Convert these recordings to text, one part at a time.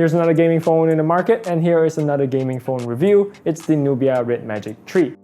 Here's another gaming phone in the market, and here is another gaming phone review. It's the Nubia Red Magic 3.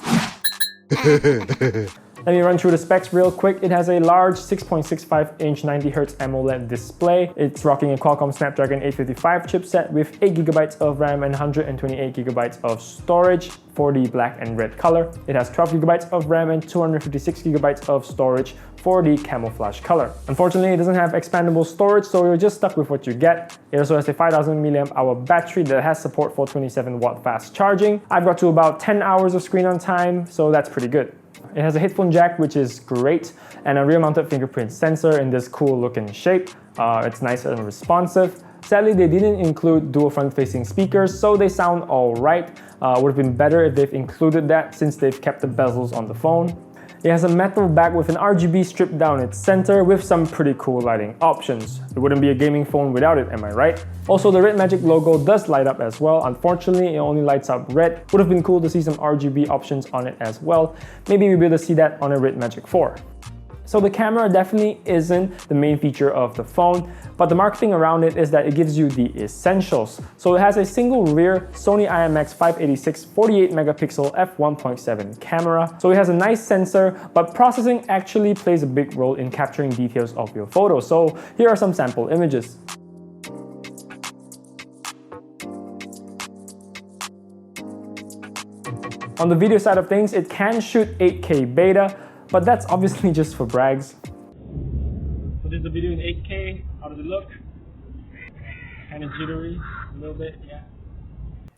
Let me run through the specs real quick. It has a large 6.65-inch 90Hz AMOLED display. It's rocking a Qualcomm Snapdragon 855 chipset with 8GB of RAM and 128GB of storage for the black and red color. It has 12GB of RAM and 256GB of storage for the camouflage color. Unfortunately, it doesn't have expandable storage, so you're just stuck with what you get. It also has a 5000 mAh battery that has support for 27W fast charging. I've got to about 10 hours of screen on time, so that's pretty good. It has a headphone jack, which is great, and a rear-mounted fingerprint sensor in this cool looking shape. It's nice and responsive. Sadly, they didn't include dual front-facing speakers, so they sound alright. Would have been better if they've included that, since they've kept the bezels on the phone. It has a metal back with an RGB strip down its center with some pretty cool lighting options. It wouldn't be a gaming phone without it, am I right? Also, the Red Magic logo does light up as well. Unfortunately, it only lights up red. Would have been cool to see some RGB options on it as well. Maybe we'll be able to see that on a Red Magic 4. So the camera definitely isn't the main feature of the phone, but the marketing around it is that it gives you the essentials. So it has a single rear Sony IMX586 48MP f1.7 camera. So it has a nice sensor, but processing actually plays a big role in capturing details of your photo. So here are some sample images. On the video side of things, it can shoot 8K beta, but that's obviously just for brags. So this is the video in 8K. How does it look? Kind of jittery, a little bit, yeah.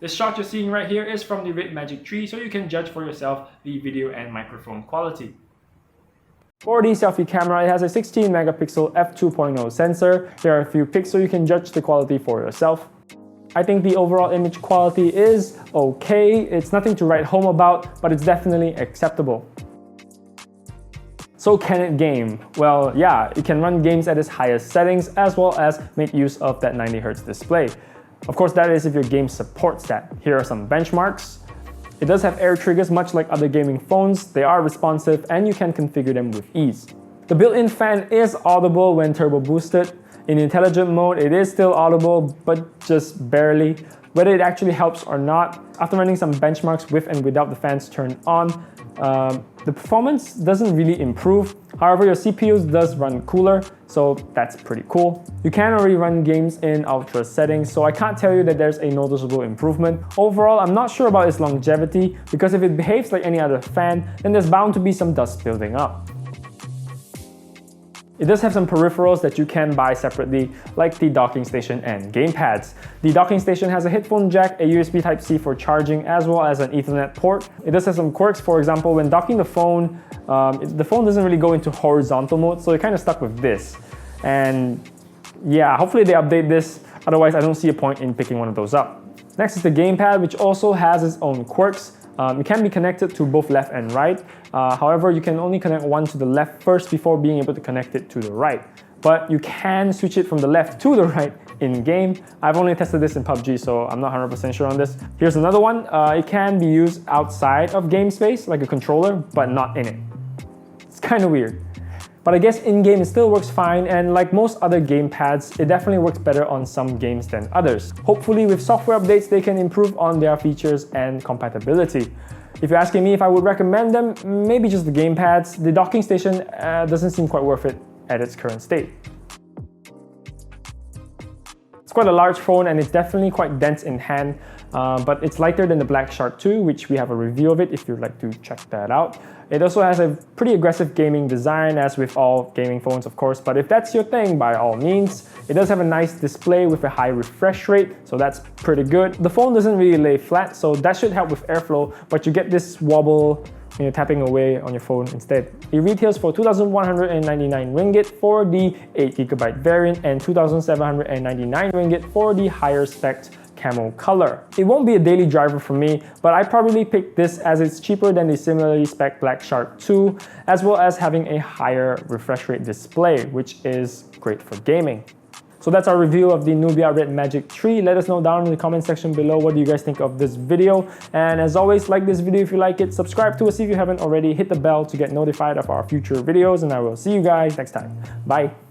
The shot you're seeing right here is from the Red Magic 3, so you can judge for yourself the video and microphone quality. For the selfie camera, it has a 16MP f2.0 sensor. Here are a few pics so you can judge the quality for yourself. I think the overall image quality is okay. It's nothing to write home about, but it's definitely acceptable. So can it game? Well, yeah, it can run games at its highest settings as well as make use of that 90Hz display. Of course, that is if your game supports that. Here are some benchmarks. It does have air triggers much like other gaming phones. They are responsive and you can configure them with ease. The built-in fan is audible when turbo boosted. In intelligent mode, it is still audible, but just barely. Whether it actually helps or not, after running some benchmarks with and without the fans turned on, the performance doesn't really improve. However, your CPU does run cooler, so that's pretty cool. You can already run games in ultra settings, so I can't tell you that there's a noticeable improvement. Overall, I'm not sure about its longevity, because if it behaves like any other fan, then there's bound to be some dust building up. It does have some peripherals that you can buy separately, like the docking station and gamepads. The docking station has a headphone jack, a USB Type-C for charging, as well as an Ethernet port. It does have some quirks. For example, when docking the phone doesn't really go into horizontal mode, so you're kind of stuck with this. And yeah, hopefully they update this, otherwise I don't see a point in picking one of those up. Next is the gamepad, which also has its own quirks. It can be connected to both left and right. However, you can only connect one to the left first before being able to connect it to the right. But you can switch it from the left to the right in-game. I've only tested this in PUBG, so I'm not 100% sure on this. Here's another one. It can be used outside of game space, like a controller, but not in it. It's kind of weird. But I guess in-game it still works fine, and like most other gamepads, it definitely works better on some games than others. Hopefully with software updates, they can improve on their features and compatibility. If you're asking me if I would recommend them, maybe just the gamepads. The docking station doesn't seem quite worth it at its current state. It's quite a large phone and it's definitely quite dense in hand, but it's lighter than the Black Shark 2, which we have a review of it if you'd like to check that out. It also has a pretty aggressive gaming design, as with all gaming phones of course, but if that's your thing, by all means. It does have a nice display with a high refresh rate, so that's pretty good. The phone doesn't really lay flat, so that should help with airflow, but you get this wobble when you're tapping away on your phone instead. It retails for 2,199 ringgit for the 8GB variant and 2,799 ringgit for the higher spec camo color. It won't be a daily driver for me, but I probably picked this as it's cheaper than the similarly spec Black Shark 2, as well as having a higher refresh rate display, which is great for gaming. So that's our review of the Nubia Red Magic 3. Let us know down in the comment section below what do you guys think of this video. And as always, like this video if you like it, subscribe to us if you haven't already, hit the bell to get notified of our future videos, and I will see you guys next time. Bye!